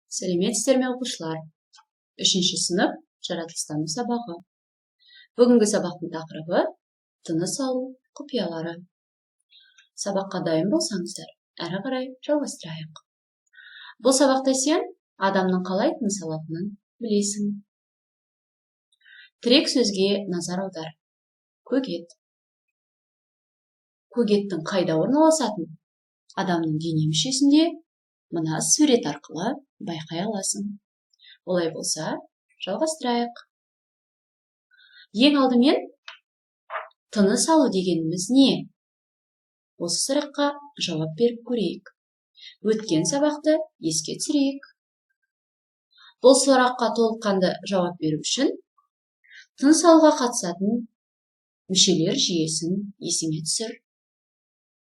Сәлеметсіздер ме оқушылар? 3-ші сынып жаратылыстану сабағы. Бүгінгі сабақтың тақырыбы тыныс алу құпиялары. Сабаққа дайын болсаңыздар, әрі қарай жалғастырайық. Бұл сабақта сен адамның қалай тыныс алатынын білесің. Тірек сөзге назар аудар. Көгет. Көгеттің қайда орналасатынын адамның дене мүшесінде мына сурет арқылы байқай аласың. Олай болса, жалғастырайық. Ең алдымен тыныс алу дегеніміз не? Осы сұраққа жауап беріп көрейік. Өткен сабақты еске түсірейік. Бұл сұраққа толыққанды жауап беру үшін тыныс алуға қатысатын мүшелер жүйесін есіңе түсір.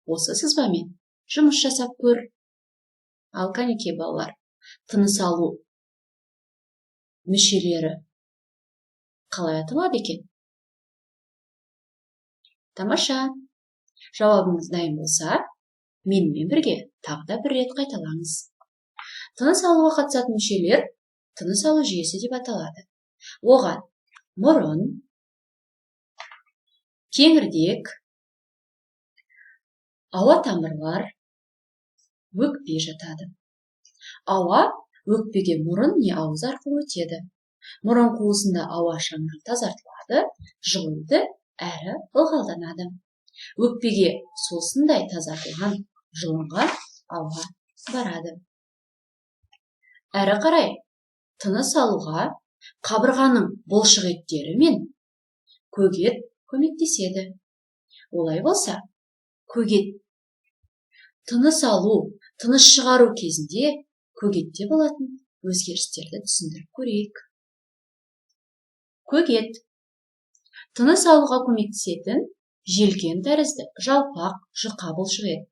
Осы сызбамен жұмыс жасап көр. Ал кәнекей балалар, тыныс алу мүшелері қалай аталады екен? Тамаша. Жауабыңыз дайын болса, менімен бірге тағы да бір рет қайталаңыз. Тыныс алуға қатысатын мүшелер тыныс алу жүйесі деп аталады. Оған мұрын, кеңірдек, ауа тамырлар, өкпе жатады. Ауа өкпеге мұрын не ауыз арқылы өтеді. Мұрын қуысында ауа шаңырағы тазартылады, жылынды әрі ылғалданады. Өкпеге сусындай тазартылған жылынған ауа барады. Әрі қарай тыныс алуға қабырғаның бұлшық еттері мен көгет көмектеседі. Олай болса, көгет тыныс алу, тыныс шығару кезінде көгетте болатын өзгерістерді түсіндіріп көрейік. Көгет тыныс алуға көмектесетін желкен тәрізді жалпақ жұқа бұлшық ет.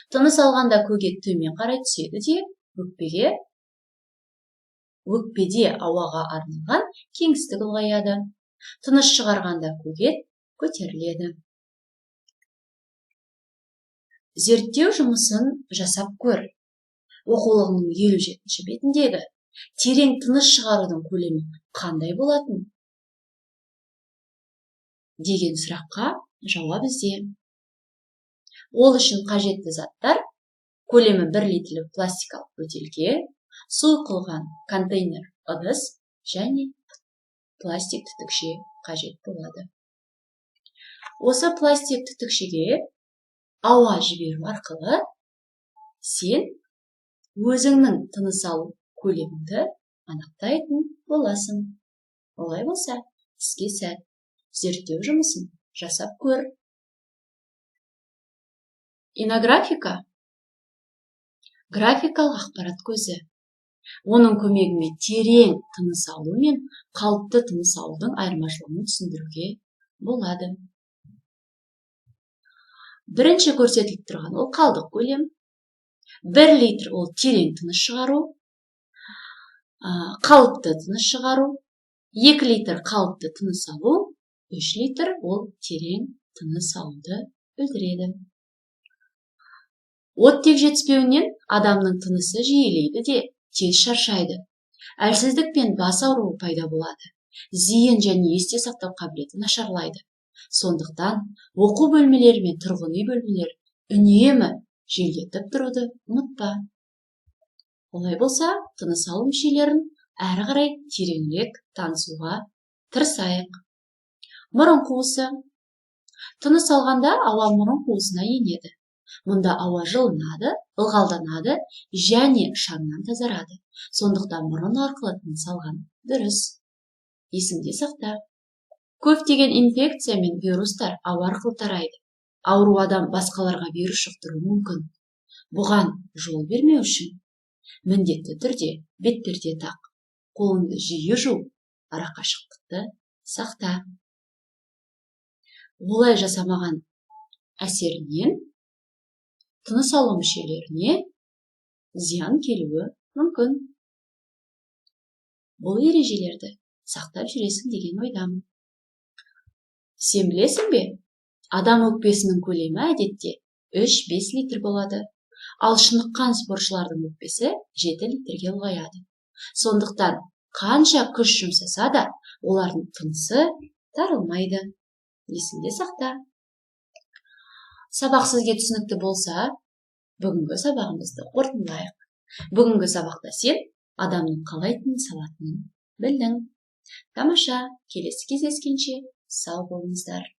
Тыныс алғанда көгет төмен қарай түседі де өкпеде ауаға арналған кеңістік ұлғаяды. Тыныс шығарғанда көгет көтеріледі. Зерттеу жұмысын жасап көр. Оқулығының 57-ші бетіндегі терең тыныс шығарудың көлемі қандай болатын? Деген сұраққа жауап ізде. Ол үшін қажетті заттар көлемі 1 литрлік пластикалық бөтелке, сұйылтылған контейнер ыдыс және пластик түтікше қажет болады. Осы пластик түтікшеге ауа жіберу арқылы сен өзіңнің тыныс алу көлеміңді анықтайтын боласың. Олай болса, іске сәт. Зерттеу жұмысын жасап көр. Инографика графикалық ақпарат көзі. Оның көмегімен терең тыныс алу мен қалыпты тыныс алудың айырмашылығын түсіндіруге болады. Бірінші көрсетіліп тұрған ол қалдық көлем. 1 литр ол терең тыныс шығару, қалыпты тыныс шығару, 2 литр қалыпты тыныс алу, 3 литр ол терең тыныс алуды білдіреді. Оттек жетіспеуінен адамның тынысы жиілейді де тез шаршайды. Әлсіздік пен бас ауруы пайда болады. Зейін және есте сақтау қабілеті нашарлайды. Сондықтан оқу бөлмелері мен тұрғын үй бөлмелері үнемі желдетіп тұруды ұмытпа. Олай болса, тыныс алу мүшелерін әрі қарай тереңірек танысуға тырысайық. Мұрын қуысы. Тыныс алғанда ауа мұрын қуысына енеді. Мұнда ауа жылынады, ылғалданады және шаңнан тазарады. Сондықтан мұрын арқылы тыныс алған дұрыс. Есіңде сақта. Көптеген инфекция мен вирустар ауа арқылы тарайды. Ауру адам басқаларға вирус жұқтыруы мүмкін. Бұған жол бермеу үшін міндетті түрде бетперде тақ. Қолыңды жиі жу, арақашықтықты сақта. Олай жасамаған әсерінен тыныс алу мүшелеріне зиян келуі мүмкін. Бұл ережелерді сақтап жүресің деген ойдамын. Сен білесің бе? Адам өкпесінің көлемі әдетте 3-5 литр болады. Ал шыныққан спортшылардың өкпесі 7 литрге ұлғаяды. Сондықтан қанша күш жұмсаса да, олардың тынысы тарылмайды. Есіңде сақта. Сабақ сізге түсінікті болса, бүгінгі сабағымызды қорытындылайық. Бүгінгі сабақта сен адамның қалай тыныс алатынын білдің. Тамаша, келесі кездескенше сау болыңыздар.